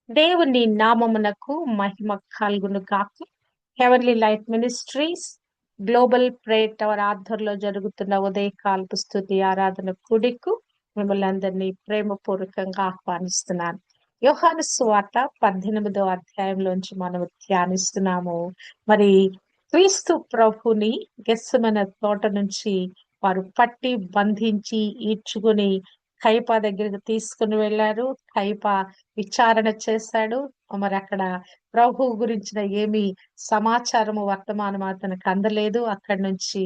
దేవుని నామమునకు మహిమ కలుగును గాక. Heavenly light ministries global prayer tower ఆధ్వర్యంలో జరుగుతున్న ఉదయకాలపు స్తుతి ఆరాధన కూడికు మిమ్మల్ని అందరినీ ప్రేమపూర్వకంగా ఆహ్వానిస్తున్నాను. యోహాను సువార్త 18వ అధ్యాయంలోంచి మనం ధ్యానిస్తున్నాము. మరి క్రీస్తు ప్రభుని గెత్సెమనే తోట నుంచి వారు పట్టి బంధించి ఈడ్చుకుని కైపా దగ్గరికి తీసుకుని వెళ్ళారు. కైపా విచారణ చేశాడు. మరి అక్కడ ప్రభు గురించిన ఏమి సమాచారము వర్తమానం అతనికి అందలేదు. అక్కడి నుంచి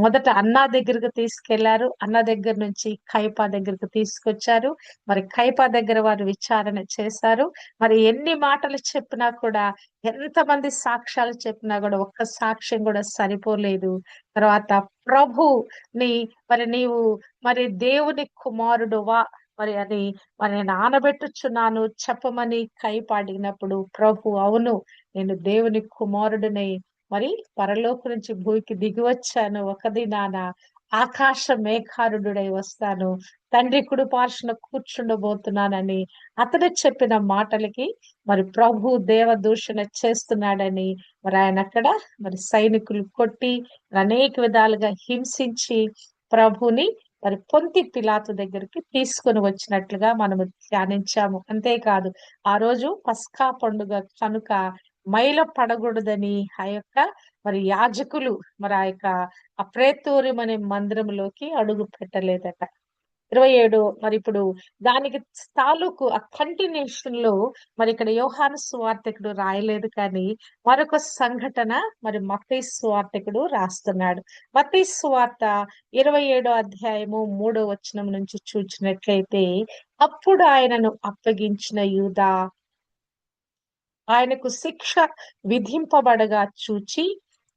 మొదట అన్నా దగ్గరకు తీసుకెళ్లారు. అన్న దగ్గర నుంచి కైపా దగ్గరకు తీసుకొచ్చారు. మరి కైపా దగ్గర వారు విచారణ చేశారు. మరి ఎన్ని మాటలు చెప్పినా కూడా, ఎంతమంది సాక్ష్యాలు చెప్పినా కూడా ఒక్క సాక్ష్యం కూడా సరిపోలేదు. తర్వాత ప్రభుని మరి నీవు మరి దేవుని కుమారుడువా మరి అని మరి నానబెట్టుచున్నాను చెప్పమని కైప అడిగినప్పుడు ప్రభు అవును, నేను దేవుని కుమారుడిని, మరి పరలోకం నుంచి భూమికి దిగి వచ్చాను, ఒక దినాన ఆకాశ మేఘారుడై వస్తాను, తండ్రి కుడి పార్శ్వన కూర్చుండబోతున్నానని అతడు చెప్పిన మాటలకి మరి ప్రభు దేవదూషణ చేస్తున్నాడని మరి ఆయన అక్కడ మరి సైనికులు కొట్టి అనేక విధాలుగా హింసించి ప్రభుని మరి పొంతి పిలాతు దగ్గరికి తీసుకొని వచ్చినట్లుగా మనము ధ్యానించాము. అంతేకాదు ఆ రోజు పస్కా పండుగ కనుక మైల పడకూడదని ఆ యొక్క మరి యాజకులు మరి ఆ యొక్క ఆ ప్రేతోరియం అనే మందిరంలోకి అడుగు పెట్టలేదట. 27 మరి ఇప్పుడు దానికి తాలూకు ఆ కంటిన్యూషన్ లో మరి ఇక్కడ యోహాను సువార్తికుడు రాయలేదు, కానీ మరొక సంఘటన మరి మత్తయి సువార్తికుడు రాస్తున్నాడు. మత్తయి సువార్త 27 అధ్యాయము 3వ వచనం నుంచి చూచినట్లయితే, అప్పుడు ఆయనను అప్పగించిన యూదా ఆయనకు శిక్ష విధింపబడగా చూచి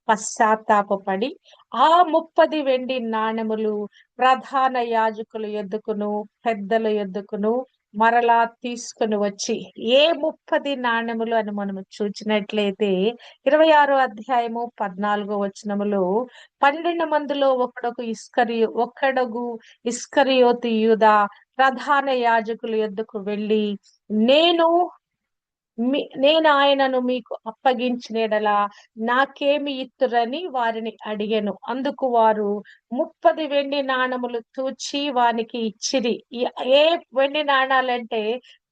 పశ్చాత్తాపపడి ఆ 30 వెండి నాణెములు ప్రధాన యాజకుల యొద్దకును పెద్దల యొద్దకును మరలా తీసుకుని వచ్చి, ఏ 30 నాణెములు అని మనము చూచినట్లయితే 26 అధ్యాయము 14వ వచనములో 12 మందిలో ఒకడగు ఇస్కరియోతు యూదా ప్రధాన యాజకుల యొద్దకు వెళ్ళి, నేను నేను ఆయనను మీకు అప్పగించిన యెడల నాకేమి ఇత్తురని వారిని అడిగాను. అందుకు వారు 30 వెండి నాణములు తూచి వానికి ఇచ్చిరి. ఏ వెండి నాణాలంటే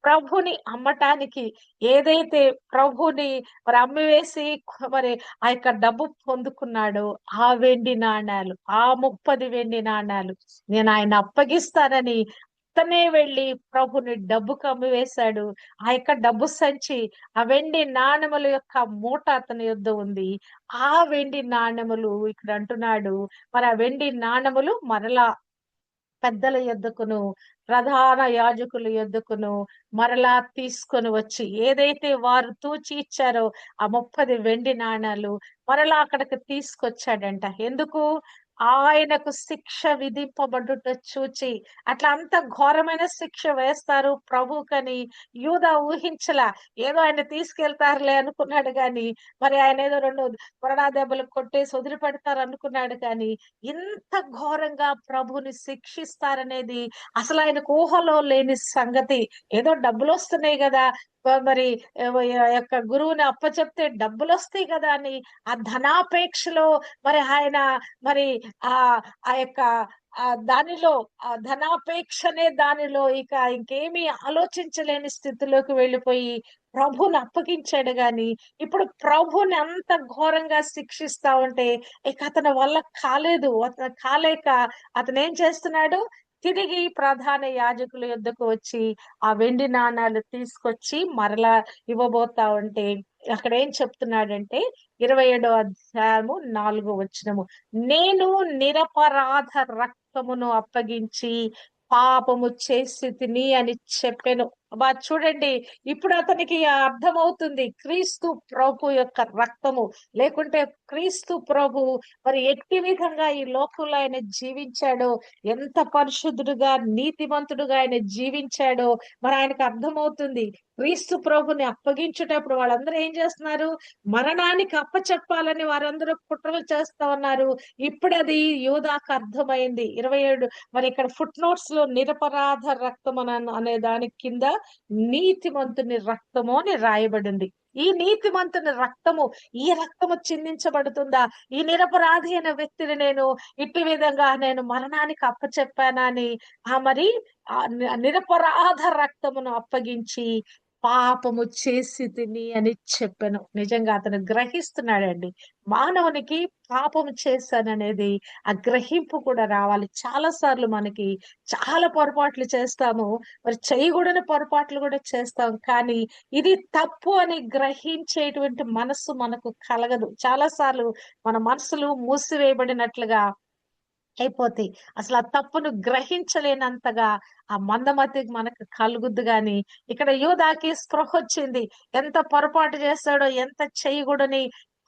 ప్రభుని అమ్మటానికి, ఏదైతే ప్రభుని మరి అమ్మివేసి మరి ఆ యొక్క డబ్బు పొందుకున్నాడో ఆ వెండి నాణాలు, ఆ 30 వెండి నాణాలు నేను ఆయన అప్పగిస్తానని అతనే వెళ్ళి ప్రభుని డబ్బుకు అమ్మివేశాడు. ఆ యొక్క డబ్బు సంచి, ఆ వెండి నాణెముల యొక్క మూట అతని యొద్ద ఉంది. ఆ వెండి నాణెములు ఇక్కడ అంటున్నాడు, మరి ఆ వెండి నాణెములు మరలా పెద్దల యొద్దకును ప్రధాన యాజకుల యొద్దకును మరలా తీసుకొని వచ్చి, ఏదైతే వారు తూచి ఇచ్చారో ఆ 30 వెండి నాణాలు మరలా అక్కడికి తీసుకొచ్చాడంట. ఎందుకు? ఆయనకు శిక్ష విధింపబడుట చూచి. అట్లా అంత ఘోరమైన శిక్ష వేస్తారు ప్రభుకని యూదా ఊహించలా. ఏదో ఆయన తీసుకెళ్తారులే అనుకున్నాడు గాని, మరి ఆయన ఏదో 2 కొరడా దెబ్బలు కొట్టేసి వదిలిపెడతారు అనుకున్నాడు కానీ, ఇంత ఘోరంగా ప్రభుని శిక్షిస్తారనేది అసలు ఆయనకు ఊహలో లేని సంగతి. ఏదో డబ్బులు వస్తున్నాయి కదా, మరి యొక్క గురువుని అప్పచెప్తే డబ్బులు వస్తాయి కదా అని ఆ ధనాపేక్షలో మరి ఆయన మరి ఆ ఆ యొక్క దానిలో ఆ ధనాపేక్షనే దానిలో ఇక ఇంకేమీ ఆలోచించలేని స్థితిలోకి వెళ్ళిపోయి ప్రభుని అప్పగించాడు గాని, ఇప్పుడు ప్రభుని అంత ఘోరంగా శిక్షిస్తా ఉంటే ఇక అతని వల్ల కాలేదు. అతను కాలేక అతను ఏం చేస్తున్నాడు, తిరిగి ప్రధాన యాజకుల యొద్దకు వచ్చి ఆ వెండి నాణాలు తీసుకొచ్చి మరలా ఇవ్వబోతా ఉంటే అక్కడ ఏం చెప్తున్నాడంటే 27 అధ్యాయము 4వ వచనము, నేను నిరపరాధ రక్తమును అప్పగించి పాపము చేసి తిని అని చెప్పాను. అబ్బా చూడండి, ఇప్పుడు అతనికి అర్థమవుతుంది క్రీస్తు ప్రభు యొక్క రక్తము, లేకుంటే క్రీస్తు ప్రభు మరి ఎట్టి విధంగా ఈ లోకంలో ఆయన జీవించాడో, ఎంత పరిశుద్ధుడుగా నీతిమంతుడుగా ఆయన జీవించాడో మరి ఆయనకు అర్థమవుతుంది. క్రీస్తు ప్రభుని అప్పగించేటప్పుడు వాళ్ళందరూ ఏం చేస్తున్నారు, మరణానికి అప్పచెప్పాలని వారందరూ కుట్రలు చేస్తా ఉన్నారు. ఇప్పుడు అది యూదాకు అర్థమైంది. 27 మరి ఇక్కడ ఫుట్ నోట్స్ లో నిరపరాధ రక్తం అనే దాని కింద నీతిమంతుని రక్తము అని రాయబడింది. ఈ నీతిమంతుని రక్తము, ఈ రక్తము చిందించబడుతుందా? ఈ నిరపరాధి అయిన వ్యక్తిని నేను ఇట్టి విధంగా నేను మరణానికి అప్పచెప్పానా అని మరి నిరపరాధ రక్తమును అప్పగించి పాపము చేసి తిని అని చెప్పాను. నిజంగా అతను గ్రహిస్తున్నాడండి. మానవునికి పాపం చేశాననేది ఆ గ్రహింపు కూడా రావాలి. చాలా సార్లు మనకి చాలా పొరపాట్లు చేస్తాము. మరి చేయకూడని పొరపాట్లు కూడా చేస్తాం. కానీ ఇది తప్పు అని గ్రహించేటువంటి మనస్సు మనకు కలగదు. చాలా సార్లు మన మనసులు మూసివేయబడినట్లుగా అయిపోతాయి. అసలు ఆ తప్పును గ్రహించలేనంతగా ఆ మందమతి మనకు కలుగుద్ది గాని, ఇక్కడ యూదాకి స్పృహొచ్చింది. ఎంత పొరపాటు చేశాడో, ఎంత చేయకూడని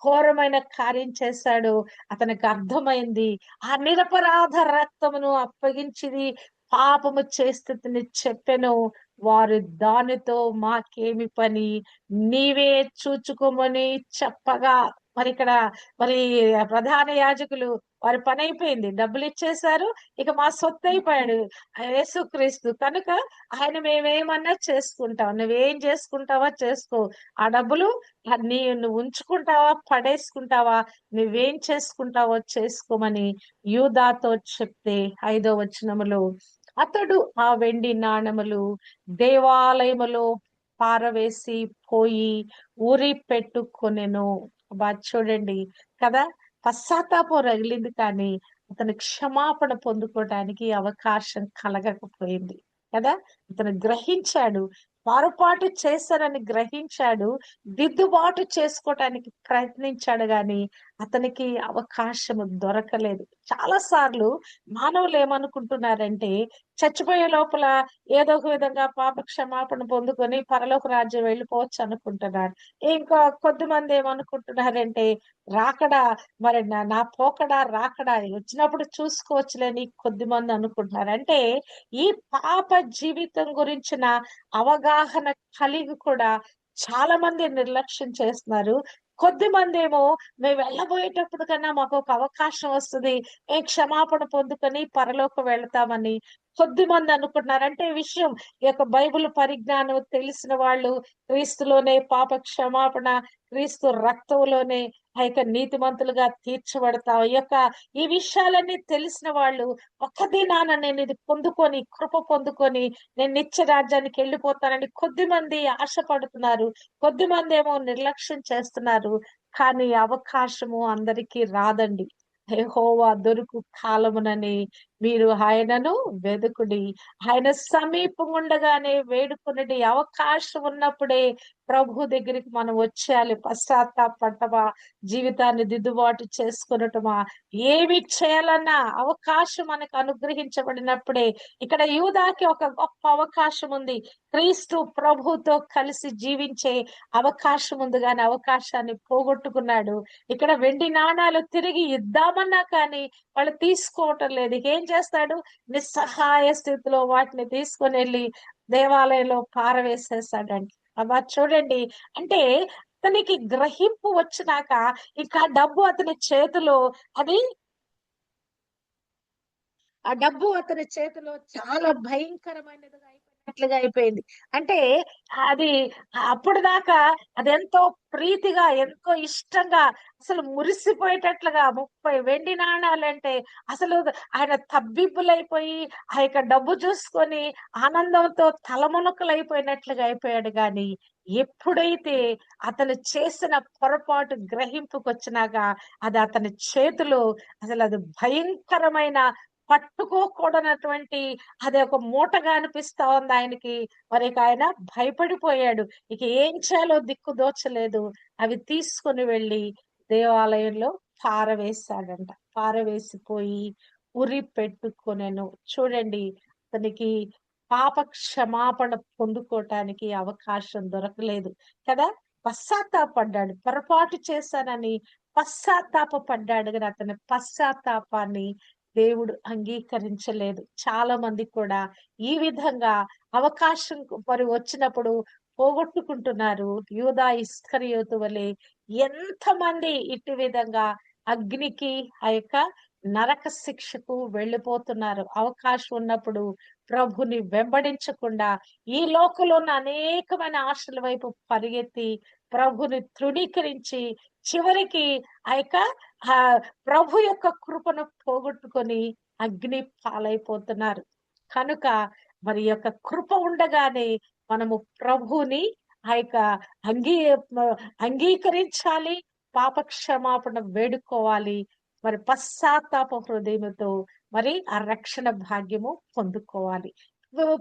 ఘోరమైన కార్యం చేశాడో అతనికి అర్థమైంది. ఆ నిరపరాధ రక్తమును అప్పగించిది పాపము చేస్తుని చెప్పెను. వారు దానితో మాకేమి పని, నీవే చూచుకోమని చెప్పగా, మరి ఇక్కడ మరి ప్రధాన యాజకులు వారి పని అయిపోయింది. డబ్బులు ఇచ్చేశారు. ఇక మా సొత్తు అయిపోయాడు యేసుక్రీస్తు. కనుక ఆయన మేమేమన్నా చేసుకుంటాం. నువ్వేం చేసుకుంటావా చేసుకో. ఆ డబ్బులు నువ్వు ఉంచుకుంటావా, పడేసుకుంటావా, నువ్వేం చేసుకుంటావో చేసుకోమని యూదాతో చెప్తే 5వ వచనములో అతడు ఆ వెండి నాణెములు దేవాలయములో పారవేసి పోయి ఉరి పెట్టుకొనెను. చూడండి కదా, పశ్చాత్తాపం రగిలింది కానీ అతను క్షమాపణ పొందుకోవడానికి అవకాశం కలగకపోయింది కదా. అతను గ్రహించాడు, పొరపాటు చేశారని గ్రహించాడు, దిద్దుబాటు చేసుకోవటానికి ప్రయత్నించాడు గాని అతనికి అవకాశం దొరకలేదు. చాలా సార్లు మానవులు ఏమనుకుంటున్నారంటే చచ్చిపోయే లోపల ఏదో ఒక విధంగా పాప క్షమాపణ పొందుకొని పరలోక రాజ్యం వెళ్ళిపోవచ్చు అనుకుంటున్నారు. ఇంకా కొద్దిమంది ఏమనుకుంటున్నారంటే రాకడా, మరి నా పోకడా రాకడా వచ్చినప్పుడు చూసుకోవచ్చులేని కొద్దిమంది అనుకుంటున్నారు. అంటే ఈ పాప జీవితం గురించిన అవగాహన కలిగి కూడా చాలా మంది నిర్లక్ష్యం చేస్తున్నారు. కొద్దిమంది ఏమో మేము వెళ్ళబోయేటప్పుడు కన్నా మాకు ఒక అవకాశం వస్తుంది, మేము క్షమాపణ పొందుకొని పరలోకం వెళ్తామని కొద్దిమంది అనుకుంటున్నారు. అంటే ఈ విషయం ఈ యొక్క బైబిల్ పరిజ్ఞానం తెలిసిన వాళ్ళు క్రీస్తులోనే పాప క్షమాపణ, క్రీస్తు రక్తంలోనే ఆ యొక్క నీతిమంతులుగా తీర్చబడతాం. ఈ విషయాలన్నీ తెలిసిన వాళ్ళు ఒక్క దినాన నేను ఇది పొందుకొని కృప పొందుకొని నేను నిత్య రాజ్యానికి వెళ్ళిపోతానని కొద్దిమంది ఆశపడుతున్నారు. కొద్దిమంది ఏమో నిర్లక్ష్యం చేస్తున్నారు. కానీ అవకాశము అందరికీ రాదండి. యెహోవా దొరుకు కాలమునని మీరు ఆయనను వెదుకుడి, ఆయన సమీపముండగానే వేడుకొనుడి. అవకాశం ఉన్నప్పుడే ప్రభు దగ్గరికి మనం వచ్చేయాలి. పశ్చాత్తాపడటమా, జీవితాన్ని దిద్దుబాటు చేసుకొనటమా, ఏమి చేయాలన్నా అవకాశం మనకు అనుగ్రహించబడినప్పుడే. ఇక్కడ యూదాకి ఒక గొప్ప అవకాశం ఉంది. క్రీస్తు ప్రభుతో కలిసి జీవించే అవకాశం ఉంది గాని అవకాశాన్ని పోగొట్టుకున్నాడు. ఇక్కడ వెండి నాణాలు తిరిగి ఇద్దామన్నా కానీ వాళ్ళు తీసుకోవటం లేదు. ఏం చేస్తాడు? నిస్సహాయ స్థితిలో వాటిని తీసుకొని వెళ్ళి దేవాలయంలో పారవేసేస్తాడండి. అబ్బా చూడండి, అంటే అతనికి గ్రహింపు వచ్చినాక ఇంకా డబ్బు అతని చేతిలో అది ఆ డబ్బు అతని చేతిలో చాలా భయంకరమైనదిగా అయిపోయినట్లుగా అయిపోయింది. అంటే అది అప్పుడు దాకా అదెంతో ప్రీతిగా, ఎంతో ఇష్టంగా, అసలు మురిసిపోయేటట్లుగా 30 వెండి నాణాలంటే అసలు ఆయన తబ్బిబ్బులైపోయి ఆ యొక్క డబ్బు చూసుకొని ఆనందంతో తలమునకలైపోయినట్లుగా అయిపోయాడు. గాని ఎప్పుడైతే అతను చేసిన పొరపాటు గ్రహింపుకొచ్చినాక అది అతని చేతిలో అసలు అది భయంకరమైన పట్టుకోకూడనటువంటి అది ఒక మూటగా అనిపిస్తా ఉంది ఆయనకి. మరి ఇక ఆయన భయపడిపోయాడు. ఇక ఏం చేయాలో దిక్కు దోచలేదు. అవి తీసుకుని వెళ్ళి దేవాలయంలో పారవేశాడంట. పారవేసిపోయి ఉరి పెట్టుకొనెను. చూడండి, అతనికి పాప క్షమాపణ పొందుకోవటానికి అవకాశం దొరకలేదు కదా. పశ్చాత్తాపడ్డాడు, పొరపాటు చేశానని పశ్చాత్తాపడ్డాడు కానీ అతని పశ్చాత్తాపాన్ని దేవుడు అంగీకరించలేదు. చాలా మంది కూడా ఈ విధంగా అవకాశం మరి వచ్చినప్పుడు పోగొట్టుకుంటున్నారు. యూదా ఇస్కరియోతు వలె ఎంతమంది ఇట్టి విధంగా అగ్నికి ఆ యొక్క నరక శిక్షకు వెళ్ళిపోతున్నారు. అవకాశం ఉన్నప్పుడు ప్రభుని వెంబడించకుండా ఈ లోకంలో ఉన్న అనేకమైన ఆశల వైపు పరిగెత్తి ప్రభుని తృణీకరించి చివరికి ఆ యొక్క ప్రభు యొక్క కృపను పోగొట్టుకొని అగ్ని పాలైపోతున్నారు. కనుక మరి యొక్క కృప ఉండగానే మనము ప్రభుని ఆ యొక్క అంగీ అంగీకరించాలి, పాప క్షమాపణ వేడుకోవాలి. మరి పశ్చాత్తాప హృదయముతో మరి ఆ రక్షణ భాగ్యము పొందుకోవాలి.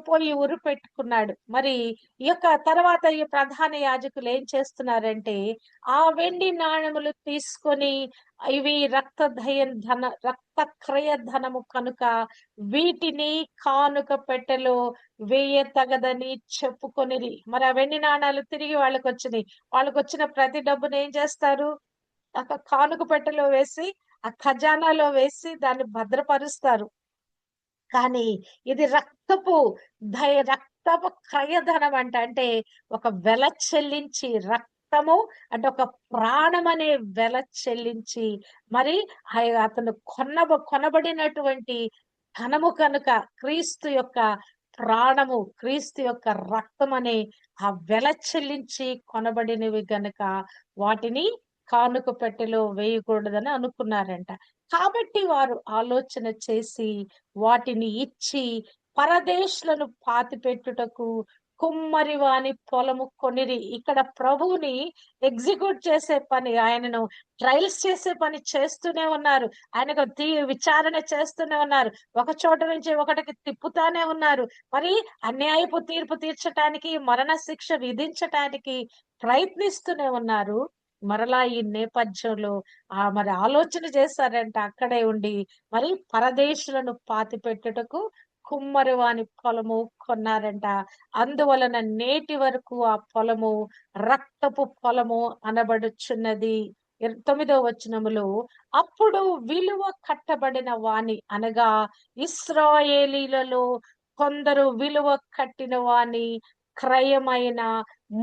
పోయి ఉరి పెట్టుకున్నాడు. మరి ఈ యొక్క తర్వాత ఈ ప్రధాన యాజకులు ఏం చేస్తున్నారంటే ఆ వెండి నాణెములు తీసుకొని ఇవి రక్త క్రయ ధనము కనుక వీటిని కానుక పెట్టెలో వేయతగదని చెప్పుకొనిరి. మరి ఆ వెండి నాణాలు తిరిగి వాళ్ళకొచ్చిన ప్రతి డబ్బును ఏం చేస్తారు? కానుక పెట్టెలో వేసి ఆ ఖజానాలో వేసి దాన్ని భద్రపరుస్తారు. కానీ ఇది రక్తపు క్రయధనం అంటే ఒక వెల చెల్లించి రక్తము అంటే ఒక ప్రాణం అనే వెల చెల్లించి మరి అతను కొనబడినటువంటి ధనము కనుక క్రీస్తు యొక్క ప్రాణము, క్రీస్తు యొక్క రక్తం అనే ఆ వెల చెల్లించి కొనబడినవి గనుక వాటిని కానుక పెట్టెలో వేయకూడదని అనుకున్నారంట. కాబట్టి వారు ఆలోచన చేసి వాటిని ఇచ్చి పరదేశులను పాతిపెట్టుటకు కుమ్మరి వాని పొలము కొనిరి. ఇక్కడ ప్రభువుని ఎగ్జిక్యూట్ చేసే పని, ఆయనను ట్రయల్స్ చేసే పని చేస్తూనే ఉన్నారు. ఆయనకు విచారణ చేస్తూనే ఉన్నారు. ఒక చోట నుంచి ఒకటికి తిప్పుతానే ఉన్నారు. మరి అన్యాయపు తీర్పు తీర్చటానికి, మరణ శిక్ష విధించటానికి ప్రయత్నిస్తూనే ఉన్నారు. మరలా ఈ నేపథ్యంలో మరి ఆలోచన చేశారంట అక్కడే ఉండి మరి పరదేశులను పాతిపెట్టుటకు కుమ్మరి వాని పొలము కొన్నారంట. అందువలన నేటి వరకు ఆ పొలము రక్తపు పొలము అనబడుచున్నది. 9వ వచనములో అప్పుడు విలువ కట్టబడిన వాని అనగా ఇశ్రాయేలీలలో కొందరు విలువ కట్టిన వాని క్రయమైన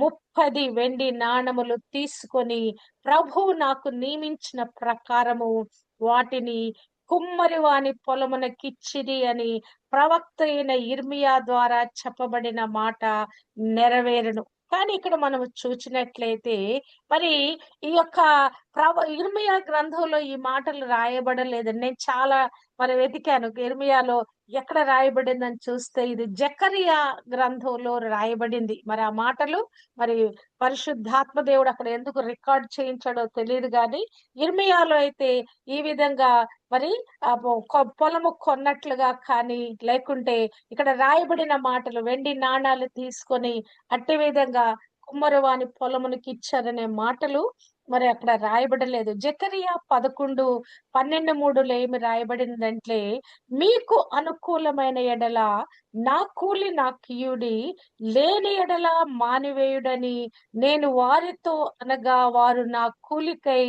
30 వెండి నాణములు తీసుకొని ప్రభువు నాకు నియమించిన ప్రకారము వాటిని కుమ్మరి వాని పొలమునకిచ్చిరి అని ప్రవక్త అయిన ఇర్మియా ద్వారా చెప్పబడిన మాట నెరవేరును. కానీ ఇక్కడ మనం చూసినట్లయితే మరి ఈ యొక్క ఇర్మియా గ్రంథంలో ఈ మాటలు రాయబడలేదండి. నేను చాలా మరి వెతికాను ఇర్మియాలో ఎక్కడ రాయబడిందని చూస్తే ఇది జకరియా గ్రంథంలో రాయబడింది. మరి ఆ మాటలు మరి పరిశుద్ధాత్మ దేవుడు అక్కడ ఎందుకు రికార్డ్ చేయించాడో తెలియదు కానీ ఇర్మియాలో అయితే ఈ విధంగా మరి పొలము కొన్నట్లుగా కానీ లేకుంటే ఇక్కడ రాయబడిన మాటలు వెండి నాణాలు తీసుకొని అట్టి విధంగా కుమ్మరవాని పొలమునికి ఇచ్చారనే మాటలు మరి అక్కడ రాయబడలేదు. జకరియా 11:12 ఏమి రాయబడిందంటే మీకు అనుకూలమైన ఎడల నా కూలి నాకియుడి, లేని ఎడల మానివేయుడని నేను వారితో అనగా వారు నా కూలికై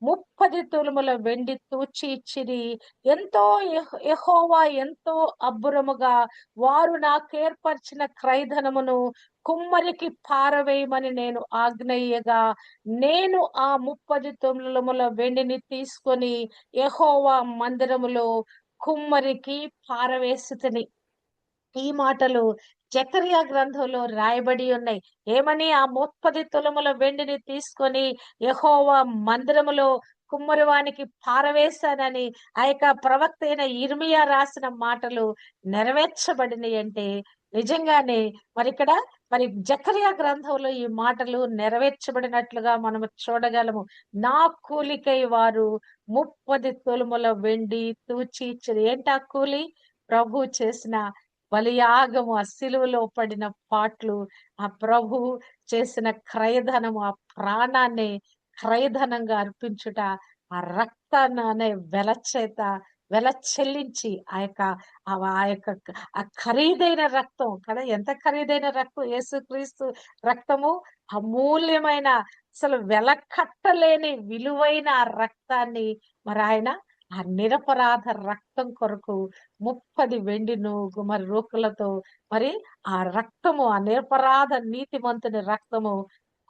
30 తులముల వెండి తూచి ఇచ్చిరి. ఎంతో యెహోవా ఎంతో అబ్బురముగా వారు నాకేర్పరిచిన క్రయధనమును కుమ్మరికి పారవేయమని నేను ఆజ్ఞయ్యగా నేను ఆ 30 తులముల వెండిని తీసుకొని యెహోవా మందిరములో కుమ్మరికి పారవేసితిని. ఈ మాటలు జకరియా గ్రంథంలో రాయబడి ఉన్నాయి. ఏమని? ఆ 30 తులముల వెండిని తీసుకొని యెహోవా మందిరములో కుమ్మరివానికి పారవేశానని ఆ యొక్క ప్రవక్త అయిన ఇర్మియా రాసిన మాటలు నెరవేర్చబడినాయి అంటే నిజంగానే మరి ఇక్కడ మరి జకరియా గ్రంథంలో ఈ మాటలు నెరవేర్చబడినట్లుగా మనము చూడగలము. నా కూలికై వారు 30 తులముల వెండి తూచి ఇచ్చారు. ఏంటా కూలి? ప్రభు చేసిన బలియాగము, ఆ సిలువలో పడిన పాట్లు, ఆ ప్రభు చేసిన క్రయధనము, ఆ ప్రాణాన్ని క్రయధనంగా అర్పించుట, ఆ రక్తాన్ని అనే వెల చెల్లించి ఆ ఖరీదైన రక్తం కదా, ఎంత ఖరీదైన రక్తం! యేసుక్రీస్తు రక్తము అమూల్యమైన, అసలు వెల కట్టలేని విలువైన ఆ రక్తాన్ని మరి ఆయన ఆ నిరపరాధ రక్తం కొరకు 30 వెండి నూగు మరి రూకలతో మరి ఆ రక్తము, ఆ నిరపరాధ నీతిమంతుని రక్తము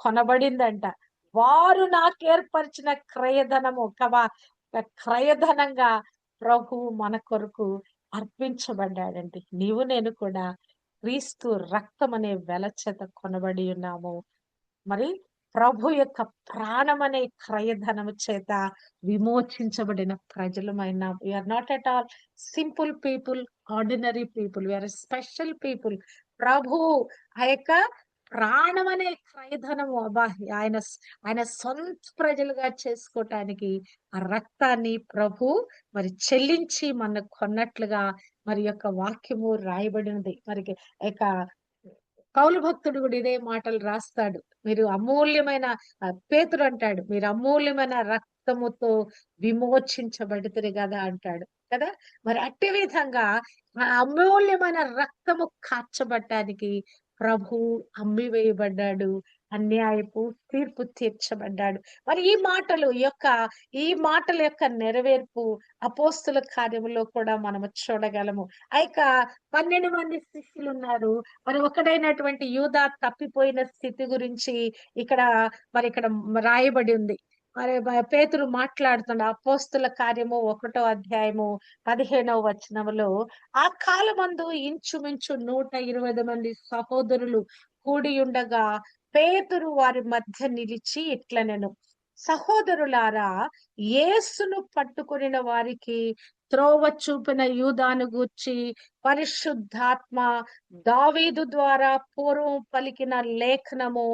కొనబడిందంట. వారు నాకేర్పరిచిన క్రయధనము క్రయధనంగా ప్రభు మన కొరకు అర్పించబడ్డాడండి. నీవు నేను కూడా క్రీస్తు రక్తం అనే వెల చేత కొనబడి ఉన్నాము. మరి ప్రభు యొక్క ప్రాణమనే క్రయధనము చేత విమోచించబడిన ప్రజలమైన we are not at all simple people, ordinary people, we are special people. ప్రభు ఆ యొక్క ప్రాణమనే క్రయధనము అబ్బా ఆయన ఆయన సొంత ప్రజలుగా చేసుకోవటానికి ఆ రక్తాన్ని ప్రభు మరి చెల్లించి మన కొన్నట్లుగా మరి యొక్క వాక్యము రాయబడినది. మరి యొక్క పౌలు భక్తుడు కూడా ఇదే మాటలు రాస్తాడు. మీరు అమూల్యమైన పేతురు అంటాడు, మీరు అమూల్యమైన రక్తముతో విమోచించబడితిరి కదా అంటాడు కదా. మరి అట్టి విధంగా ఆ అమూల్యమైన రక్తము కార్చబడ్డానికి ప్రభు అమ్మివేయబడ్డాడు, అన్యాయపు తీర్పు తీర్చబడ్డాడు. మరి ఈ మాటల యొక్క నెరవేర్పు అపోస్తుల కార్యములో కూడా మనము చూడగలము. ఆ యొక్క 12 మంది శిష్యులు ఉన్నారు. మరి ఒకడైనటువంటి యూదా తప్పిపోయిన స్థితి గురించి ఇక్కడ ఇక్కడ రాయబడి ఉంది. మరి పేతురు మాట్లాడుతున్నాడు. అపోస్తుల కార్యము 1వ అధ్యాయము 15వ వచనములో, ఆ కాలమందు ఇంచుమించు 120 మంది సహోదరులు కూడి ఉండగా పేతురు వారి మధ్య నిలిచి ఇట్లనెను, సహోదరులారా, యేసును పట్టుకొనిన వారికి త్రోవ చూపిన యూదాను గూర్చి పరిశుద్ధాత్మ దావీదు ద్వారా పూర్వం పలికిన లేఖనము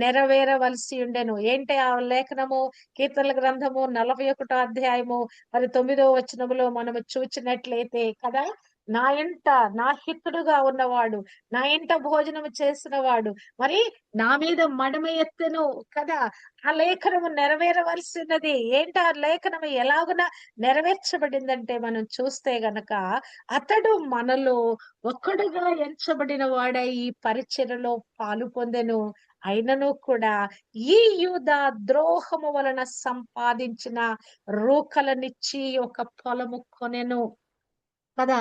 నెరవేరవలసి ఉండెను. ఏంటి ఆ లేఖనము? కీర్తనల గ్రంథము 41వ అధ్యాయము మరి 9వ వచనములో మనము చూచినట్లయితే కదా, నా ఇంట నా హితుడుగా ఉన్నవాడు, నా ఇంట భోజనము చేసిన వాడు మరి నా మీద మడమ ఎత్తెను కదా. ఆ లేఖనము నెరవేరవలసినది. ఏంటి ఆ లేఖనము ఎలాగున నెరవేర్చబడిందంటే మనం చూస్తే గనక, అతడు మనలో ఒక్కడుగా ఎంచబడిన వాడై ఈ పరిచర్యలో పాలు పొందెను. అయినను కూడా ఈ యూదా ద్రోహము వలన సంపాదించిన రూకలనిచ్చి ఒక పొలము కొనెను కదా.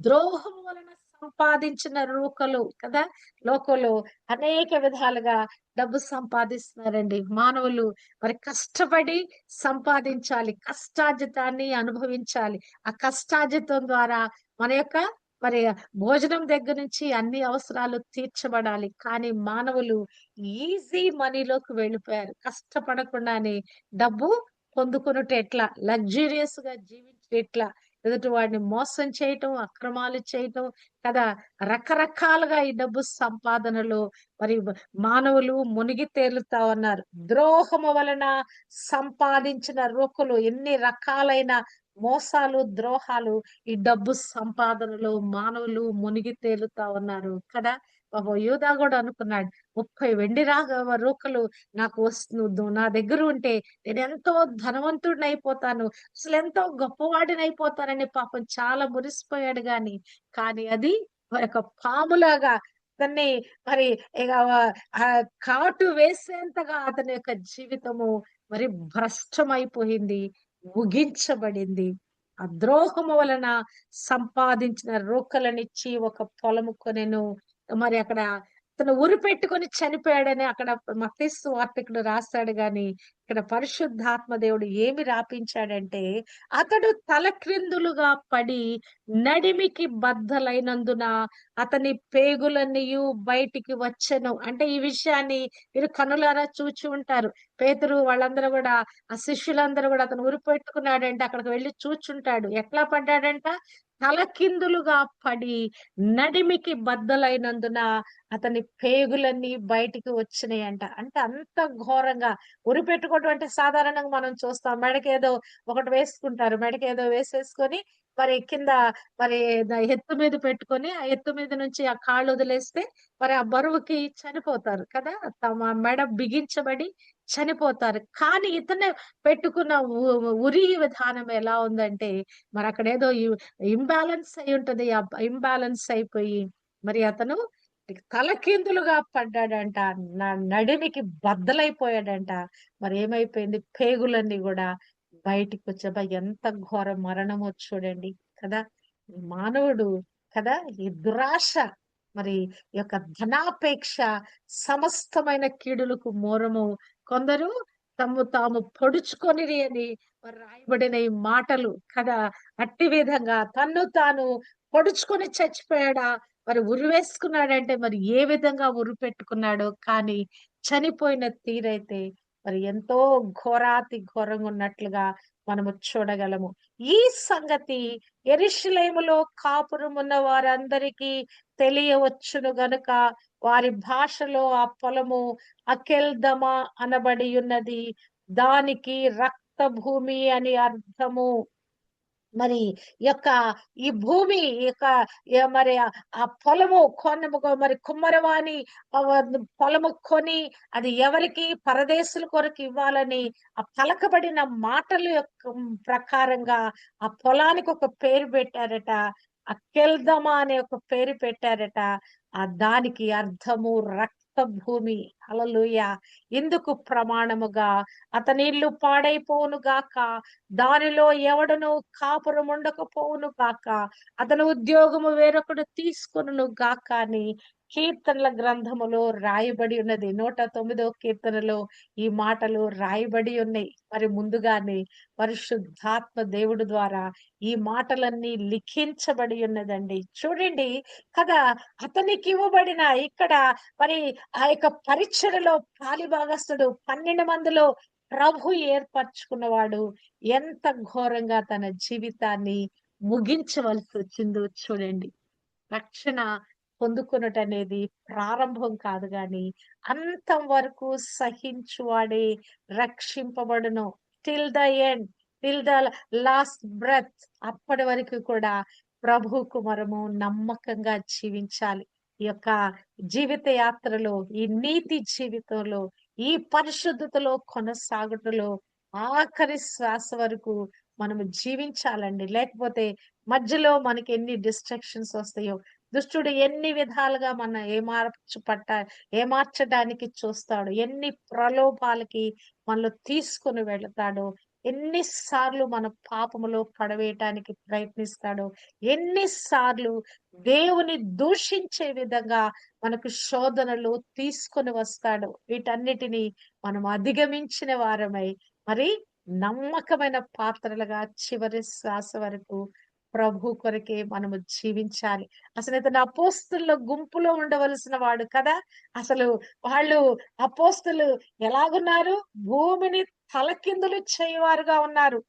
ద్రోహం వలన సంపాదించిన రూకలు కదా. లోకంలో అనేక విధాలుగా డబ్బు సంపాదిస్తున్నారండి మానవులు. మరి కష్టపడి సంపాదించాలి, కష్టార్జితాన్ని అనుభవించాలి. ఆ కష్టార్జితం ద్వారా మన యొక్క మరి భోజనం దగ్గర నుంచి అన్ని అవసరాలు తీర్చబడాలి. కానీ మానవులు ఈజీ మనీలోకి వెళ్ళిపోయారు. కష్టపడకుండానే డబ్బు పొందుకున్నట్టు ఎట్లా, లగ్జూరియస్ గా జీవించి ఎట్లా, ఎదుటి వాడిని మోసం చేయటం, అక్రమాలు చేయటం కదా. రకరకాలుగా ఈ డబ్బు సంపాదనలో మరి మానవులు మునిగి తేలుతా ఉన్నారు. ద్రోహము వలన సంపాదించిన రోకులు, ఎన్ని రకాలైన మోసాలు, ద్రోహాలు ఈ డబ్బు సంపాదనలో మానవులు మునిగి తేలుతా ఉన్నారు కదా. పాపం యూదా కూడా అనుకున్నాడు, 30 వెండి రూకలు నాకు నా దగ్గర ఉంటే నేను ఎంతో ధనవంతుడిని అయిపోతాను, అసలు ఎంతో గొప్పవాడిని అయిపోతానని పాపం చాలా మురిసిపోయాడు. కానీ అది ఒక పాములాగా అతన్ని మరి ఇక ఆ కాటు వేసేంతగా అతని యొక్క జీవితము మరి భ్రష్టమైపోయింది, ముగించబడింది. ఆ ద్రోహము వలన సంపాదించిన రూకలనిచ్చి ఒక పొలము కొనెను. మరి అక్కడ అతను ఉరి పెట్టుకొని చనిపోయాడని అక్కడ మత్తయి సువార్తికుడు రాస్తాడు. గాని ఇక్కడ పరిశుద్ధాత్మ దేవుడు ఏమి రాపించాడంటే, అతడు తలక్రిందులుగా పడి నడిమికి బద్దలైనందున అతని పేగులన్నీయు బయటికి వచ్చెను. అంటే ఈ విషయాన్ని మీరు కనులారా చూచి ఉంటారు. పేతురు వాళ్ళందరూ కూడా, ఆ శిష్యులందరూ కూడా అతను ఉరి పెట్టుకున్నాడంటే అక్కడికి వెళ్ళి చూచుంటాడు. ఎట్లా పడ్డాడంట? తలకిందులుగా పడి నడిమికి బద్దలైనందున అతని పేగులన్నీ బయటికి వచ్చినాయంట. అంటే అంత ఘోరంగా ఉరి పెట్టుకోవటం అంటే సాధారణంగా మనం చూస్తాం. మెడకేదో ఒకటి వేసుకుంటారు. మెడకేదో వేసేసుకొని మరి కింద మరి ఎత్తు మీద పెట్టుకొని ఆ ఎత్తు మీద నుంచి ఆ కాళ్ళు వదిలేస్తే మరి ఆ బరువుకి చనిపోతారు కదా. తమ మెడ బిగించబడి చనిపోతారు. కానీ ఇతనే పెట్టుకున్న ఉరి విధానం ఎలా ఉందంటే, మరి అక్కడ ఏదో ఇంబ్యాలెన్స్ అయి ఉంటది. ఇంబ్యాలెన్స్ అయిపోయి మరి అతను తలకిందులుగా పడ్డాడంట. నడిమికి బద్దలైపోయాడంట. మరి ఏమైపోయింది? పేగులన్నీ కూడా బయటికి వచ్చాయి. ఎంత ఘోర మరణమో చూడండి కదా. మానవుడు కదా, ఈ దురాశ మరి యొక్క ధనాపేక్ష సమస్తమైన కీడులకు మూలము. కొందరు తమ్ము తాము పొడుచుకొనిరి అని మరి రాయబడిన ఈ మాటలు కదా. అట్టి విధంగా తన్ను తాను పొడుచుకొని చచ్చిపోయాడా, మరి ఉరివేసుకున్నాడంటే మరి ఏ విధంగా ఉరి పెట్టుకున్నాడో, కానీ చనిపోయిన తీరైతే మరి ఎంతో ఘోరాతి ఘోరంగా ఉన్నట్లుగా మనము చూడగలము. ఈ సంగతి యెరూషలేములో కాపురమున్న వారందరికీ తెలియవచ్చును గనుక వారి భాషలో ఆ పొలము అకెల్దమ అనబడి ఉన్నది. దానికి రక్త భూమి అని అర్థము. మరి యొక్క ఈ భూమి యొక్క మరి ఆ పొలము మరి కుమ్మరవాణి పొలము కొని అది ఎవరికి పరదేశుల కొరకు ఇవ్వాలని ఆ పలకబడిన మాటల యొక్క ప్రకారంగా ఆ పొలానికి ఒక పేరు పెట్టారట. అకెల్దమా అనే ఒక పేరు పెట్టారట. ఆ దానికి అర్థము రక్త భూమి. హల్లెలూయా. ఇందుకు ప్రమాణముగా అతని ఇల్లు పాడైపోవును గాక, దానిలో ఎవడును కాపురం ఉండకపోవును గాక, అతని ఉద్యోగము వేరొకడు తీసుకొనును గాక అని కీర్తనల గ్రంథములో రాయబడి ఉన్నది. 109వ కీర్తనలో ఈ మాటలు రాయబడి ఉన్నాయి. మరి ముందుగానే పరిశుద్ధాత్మ దేవుడు ద్వారా ఈ మాటలన్నీ లిఖించబడి ఉన్నదండి. చూడండి కదా, అతనికి ఇవ్వబడిన ఇక్కడ మరి ఆ యొక్క పరిచర్యలో పాలిభాగస్తుడు 12 మందిలో ప్రభు ఏర్పరచుకున్నవాడు ఎంత ఘోరంగా తన జీవితాన్ని ముగించవలసి వచ్చిందో చూడండి. రక్షణ పొందుకొనుటనేది ప్రారంభం కాదు గాని, అంతం వరకు సహించువాడే రక్షింపబడును. Till the end, till the last breath. అప్పటి వరకు కూడా ప్రభువుకు మనము నమ్మకంగా జీవించాలి. ఈ యొక్క జీవిత యాత్రలో, ఈ నీతి జీవితంలో, ఈ పరిశుద్ధతలో కొనసాగుటలో ఆఖరి శ్వాస వరకు మనము జీవించాలండి. లేకపోతే మధ్యలో మనకి ఎన్ని డిస్ట్రాక్షన్స్ వస్తాయో, దుష్టుడు ఎన్ని విధాలుగా మన ఏమార్చడానికి చూస్తాడు, ఎన్ని ప్రలోభాలకి మనలో తీసుకొని వెళతాడో, ఎన్నిసార్లు మన పాపములో పడవేయటానికి ప్రయత్నిస్తాడో, ఎన్నిసార్లు దేవుని దూషించే విధంగా మనకు శోధనలు తీసుకొని వస్తాడో, వీటన్నిటిని మనం అధిగమించిన వారమై మరి నమ్మకమైన పాత్రలుగా చివరి శ్వాస వరకు ప్రభు కొరకే మనము జీవించాలి. అసలు ఇతను అపోస్తుల గుంపులో ఉండవలసిన వాడు కదా. అసలు వాళ్ళు అపోస్తులు ఎలాగున్నారు? భూమిని తలకిందులు చేయవారుగా ఉన్నారు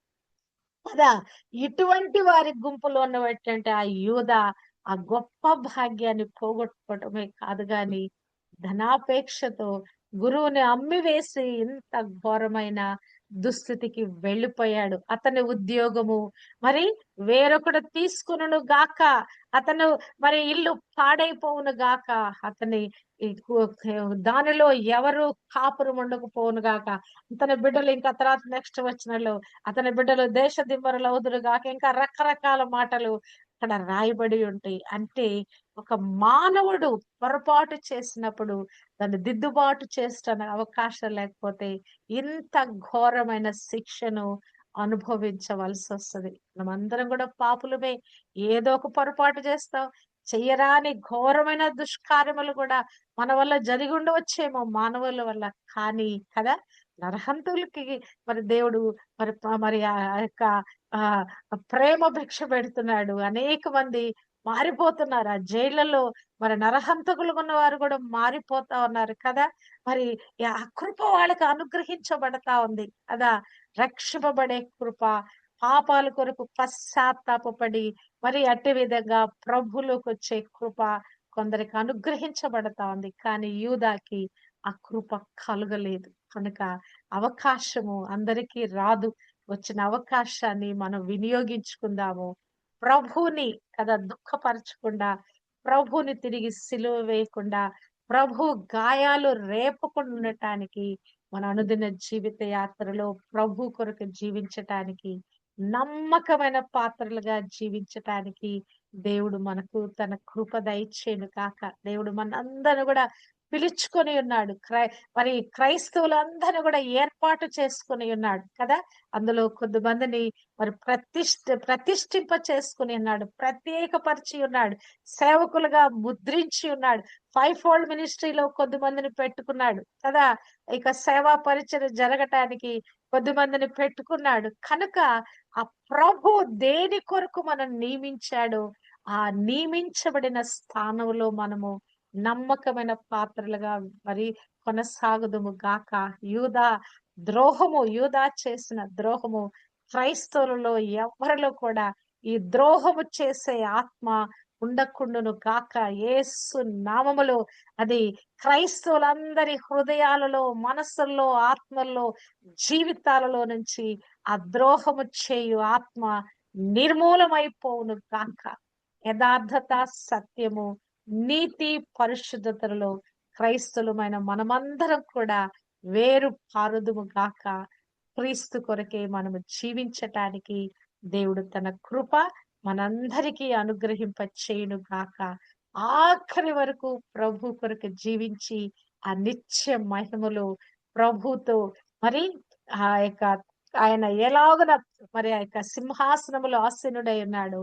కదా. ఇటువంటి వారి గుంపులో ఉన్నటువంటి ఆ యూద ఆ గొప్ప భాగ్యాన్ని పోగొట్టుకోవటమే కాదు గాని, ధనాపేక్షతో గురువుని అమ్మివేసి ఇంత ఘోరమైన దుస్థితికి వెళ్ళిపోయాడు. అతని ఉద్యోగము మరి వేరొకడు తీసుకొనును గాక, అతను మరి ఇల్లు పాడైపోవును గాక, అతని ఈ దానిలో ఎవరు కాపురం ఉండకపోవును గాక, అతని బిడ్డలు ఇంకా తర్వాత నెక్స్ట్ వచనంలో అతని బిడ్డలు దేశ దిమ్మరులు అవుదురు గాక, ఇంకా రకరకాల మాటలు అక్కడ రాయబడి ఉంటాయి. అంటే ఒక మానవుడు పొరపాటు చేసినప్పుడు దాన్ని దిద్దుబాటు చేస్తున్న అవకాశం లేకపోతే ఇంత ఘోరమైన శిక్షను అనుభవించవలసి వస్తది. మనమందరం కూడా పాపులమే. ఏదో ఒక పొరపాటు చేస్తాం. చెయ్యరాని ఘోరమైన దుష్కార్యములు కూడా మన వల్ల జరిగి ఉండవచ్చేమో మానవుల వల్ల. కానీ కదా, నరహంతులకి మరి దేవుడు మరి ఆ యొక్క ఆహ్, ప్రేమ భిక్ష పెడుతున్నాడు. అనేక మంది మారిపోతున్నారు. ఆ జైళ్ళలో మరి నరహంతకులుగా ఉన్నవారు కూడా మారిపోతా ఉన్నారు కదా. మరి ఆ కృప వాళ్ళకి అనుగ్రహించబడతా ఉంది కదా. రక్షింపబడే కృప, పాపాల కొరకు పశ్చాత్తాపపడి మరి అట్టి విధంగా ప్రభువులోకొచ్చే కృప కొందరికి అనుగ్రహించబడతా ఉంది. కానీ యూదాకి ఆ కృప కలుగలేదు. కనుక అవకాశము అందరికీ రాదు. వచ్చిన అవకాశాన్ని మనం వినియోగించుకుందాము. ప్రభువుని కదా దుఃఖపరచకుండా, ప్రభువుని తిరిగి సిలువ వేయకుండా, ప్రభు గాయాలు రేపకుండా ఉండటానికి మన అనుదిన జీవిత యాత్రలో ప్రభు కొరకు జీవించటానికి, నమ్మకమైన పాత్రలుగా జీవించటానికి దేవుడు మనకు తన కృప దయచేయును కాక. దేవుడు మనందరిని కూడా పిలుచుకొని ఉన్నాడు. మరి క్రైస్తవులందరిని కూడా ఏర్పాటు చేసుకొని ఉన్నాడు కదా! అందులో కొద్దిమందిని మరి ప్రతిష్ఠింప చేసుకొని ఉన్నాడు. ప్రత్యేకపరిచి ఉన్నాడు. సేవకులుగా ముద్రించి ఉన్నాడు. ఫైవ్ ఫోల్డ్ మినిస్ట్రీలో కొద్దిమందిని పెట్టుకున్నాడు కదా! ఇక సేవా పరిచర్య జరగటానికి కొద్దిమందిని పెట్టుకున్నాడు. కనుక ఆ ప్రభు దేని కొరకు మనం నియమించాడో, ఆ నియమించబడిన స్థానంలో మనము నమ్మకమైన పాత్రలుగా మరి కొనసాగుదుము గాక. యూదా యూదా చేసిన ద్రోహము క్రైస్తవులలో ఎవరిలో కూడా ఈ ద్రోహము చేసే ఆత్మ ఉండకుండును గాక. యేసు నామములో అది క్రైస్తవులందరి హృదయాలలో, మనస్సుల్లో, ఆత్మల్లో, జీవితాలలో నుంచి ఆ ద్రోహము చేయు ఆత్మ నిర్మూలమైపోవును గాక. యథార్థత, సత్యము, నీతి, పరిశుద్ధతలో క్రైస్తవులమైన మనమందరం కూడా వేరు పారుదుము గాక. క్రీస్తు కొరకే మనము జీవించటానికి దేవుడు తన కృప మనందరికీ అనుగ్రహింప చేయును గాక. ఆఖరి వరకు ప్రభు కొరకు జీవించి ఆ నిత్య మహిమలో ప్రభుతో మరి ఆ యొక్క ఆయన ఎలాగున మరి ఆ యొక్క సింహాసనములో ఆసీనుడై ఉన్నాడు.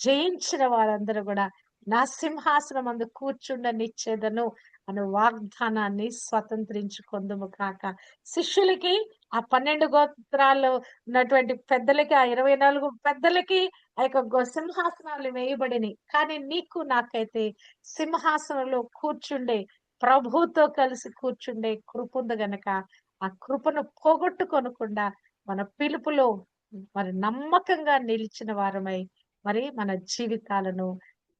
జయించిన వారందరూ కూడా నా సింహాసనం అందు కూర్చుండనిచ్చేదను అను వాగ్దానాన్ని స్వతంత్రించుకొందుము కాక. శిష్యులకి ఆ 12 గోత్రాల్లో ఉన్నటువంటి పెద్దలకి, ఆ 24 పెద్దలకి ఆ యొక్క సింహాసనాలు వేయబడినాయి. కానీ నీకు నాకైతే సింహాసనంలో కూర్చుండే ప్రభుతో కలిసి కూర్చుండే కృప ఉంది గనక ఆ కృపను పోగొట్టుకొనకుండా మన పిలుపులో మరి నమ్మకంగా నిలిచిన వారమై మరి మన జీవితాలను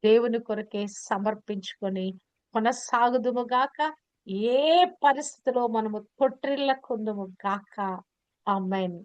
దేవుని కొరకే సమర్పించుకొని కొనసాగుదుము గాక. ఏ పరిస్థితిలో మనము తొట్టిల్లకుందుము గాక. ఆమేన్.